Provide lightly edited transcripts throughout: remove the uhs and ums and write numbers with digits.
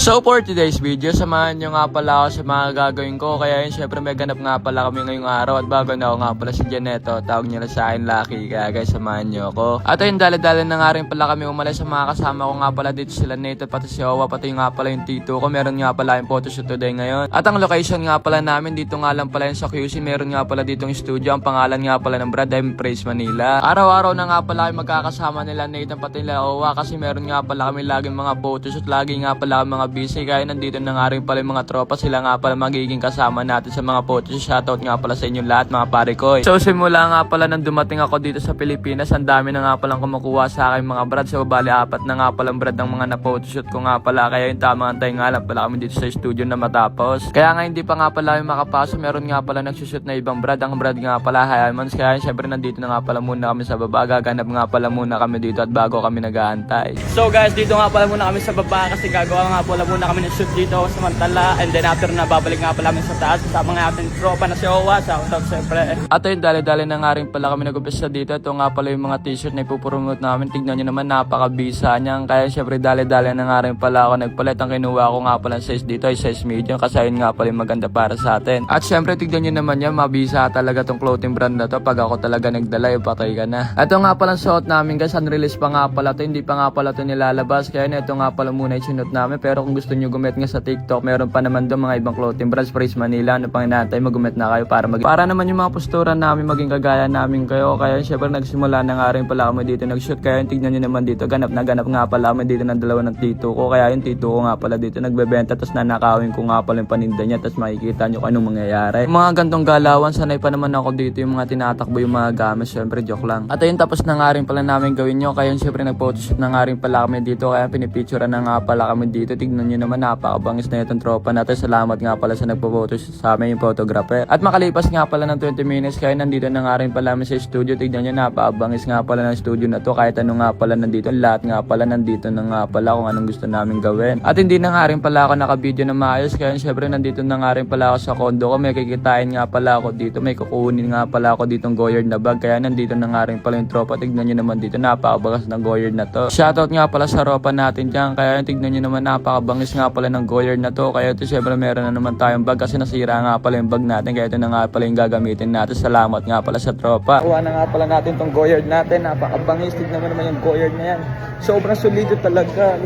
So for today's video, samahan nyo nga pala ako sa mga gagawin ko. Kaya yun, syempre may ganap nga pala kami ngayong araw. At bago na ako nga pala si Janeto, tawag nyo na sa akin Lucky. Kaya guys, samahan nyo ako. At ayun, dala-dala na nga rin pala kami umalis sa mga kasama ko nga pala dito, sila Neto, pati si Owa, pati nga pala yung tito ko. Meron nga pala yung photoshoot today ngayon. At ang location nga pala namin, dito nga lang pala yun sa QC. Meron nga pala ditong studio. Ang pangalan nga pala ng brand ay Praise Manila. Araw-araw na nga pala kami magkakasama nila Neto, pati nila Owa. Kasi meron nga pala kami laging mga photoshoot. Lagi nga pala mga busy. Kaya nandito na nga rin pala yung mga tropa. Sila nga pala magiging kasama natin sa mga photoshoot. Shoutout nga pala sa inyo lahat mga pare ko. So simula nga pala nang dumating ako dito sa Pilipinas, ang dami na nga palang kumukuha sa akin mga brad. So bali apat na nga palang brad ng mga na-photoshoot ko nga pala. Kaya yung tamang antay nga lang pala kami dito sa studio na matapos. Kaya nga hindi pa nga pala yung makapasok. Meron nga pala nagsushoot na ibang brad. Ang brad nga pala Hayamans. Kaya syempre nandito na nga pala muna kami sa baba. Gaganap nga pala muna kami dito at bago kami nag-aantay. So guys, dito nga pala muna kami sa baba kasi gagawa nga pala muna kami ng shoot dito sa Mantala. And then after na babalik nga pala kami sa taas kasama nga ating tropa na si Owa. Shoutout syempre. At ayun, dali-dali na nga rin pala kami nag-umpisa dito. Ito nga pala yung mga t-shirt na ipupromote namin. Tignan nyo naman, napakabisa niyan. Kaya syempre dali-dali na nga rin pala ako nagpalit. Ang kinuha ko nga pala size dito ay size medium kasi ayun nga pala yung maganda para sa atin. At syempre tignan nyo naman yan, mabisa talaga tong clothing brand na to. Pag ako talaga nagdala, patay ka na. Ito nga pala suot namin guys, unrelease pa nga pala to. Hindi pa nga pala to nilalabas. Kaya ito nga pala muna yung sinuot namin. Pero kung gusto nyo gumit nga sa TikTok, meron pa naman doon mga ibang clothing brands. Praise Manila, ano pang inaantay, magumit na kayo para naman yung mga postura namin maging kagaya namin kayo. Kaya syempre nagsimula na nga rin pala kami dito nag-shoot. Kaya tignan nyo naman dito, ganap nga pala kami dito ng dalawa ng tito ko. Kaya yung tito ko nga pala dito nagbebenta, tapos nanakawin ko nga pala yung paninda niya, tapos makikita nyo kung anong mangyayari. Yung mga gantong galawan, sanay pa naman ako dito, yung mga tinatakbo yung mga gamit. Syempre joke lang. At ayun, tapos na nga rin pala namin gawin nyo. Kaya syempre nag-photoshoot na nga rin pala kami dito. Kaya pinipicture na nga pala kami dito. Tignan nyo naman, napakabangis na itong tropa natin. Salamat nga pala sa nagpo-photoshoot sa amin, yung photographer. At makalipas nga pala ng 20 minutes, kaya nandito na nga rin pala kami sa studio. Tignan nyo, napakabangis nga pala ng studio na to. Kahit ano nga pala nandito, lahat nga pala nandito na nga pala kung anong gusto namin gawin. At hindi na nga rin pala ako naka-video na maayos. Kaya syempre nandito na nga rin pala ako sa condo ko. May kikitain nga pala ako dito. May kukunin nga pala ako ditong Goyard na bag. Kaya nandito na nga rin pala yung tropa. Tignan nyo naman dito, napakabangas ng Goyard na to. Shoutout nga pala sa ropa natin dyan. Kaya tignan nyo naman, napakabangis nga pala ng Goyard na to. Kaya ito syempre meron na naman tayong bag kasi nasira nga pala yung bag natin. Kaya ito na nga pala yung gagamitin natin. Salamat nga pala sa tropa. Kuha na nga pala natin tong Goyard natin. Napakabangis. Tignan mo naman yung Goyard na yan. Sobrang solido talaga.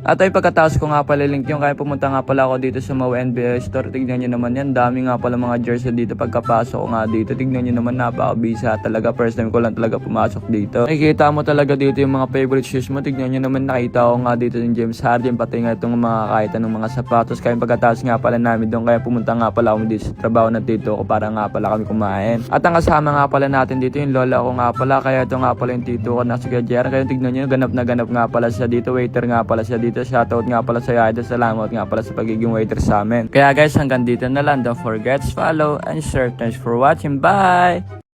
At ay pagkatapos ko nga pala link yung kaya pumunta nga pala ako dito sa Mau NBA store. Tignan nyo naman yan. Dami nga pala mga jersey dito pagkapasok ko nga dito. Tignan nyo naman, napakabisa talaga. First time ko lang talaga pumasok dito. Nakikita mo talaga dito yung mga favorite shoes mo. Tignan nyo naman, nakita ko nga dito yung James Harden. Pati nga itong mga kahit anong mga sapatos. Kaya pagkatapos nga pala namin doon. Kaya pumunta nga pala ako dito sa trabaho ng tito ko para nga pala kami kumain. At ang kasama nga pala natin dito yung lola ko nga pala. Kaya ito nga pala yung tito ko na si Gajer. Kaya tignan nyo, ganap na ganap nga pala siya dito. Waiter nga pala siya dito. Shoutout nga pala sa idol. Salamat nga pala sa pagiging waiter sa amin. Kaya guys, hanggang dito na lang. Don't forget to follow and share. Thanks for watching. Bye!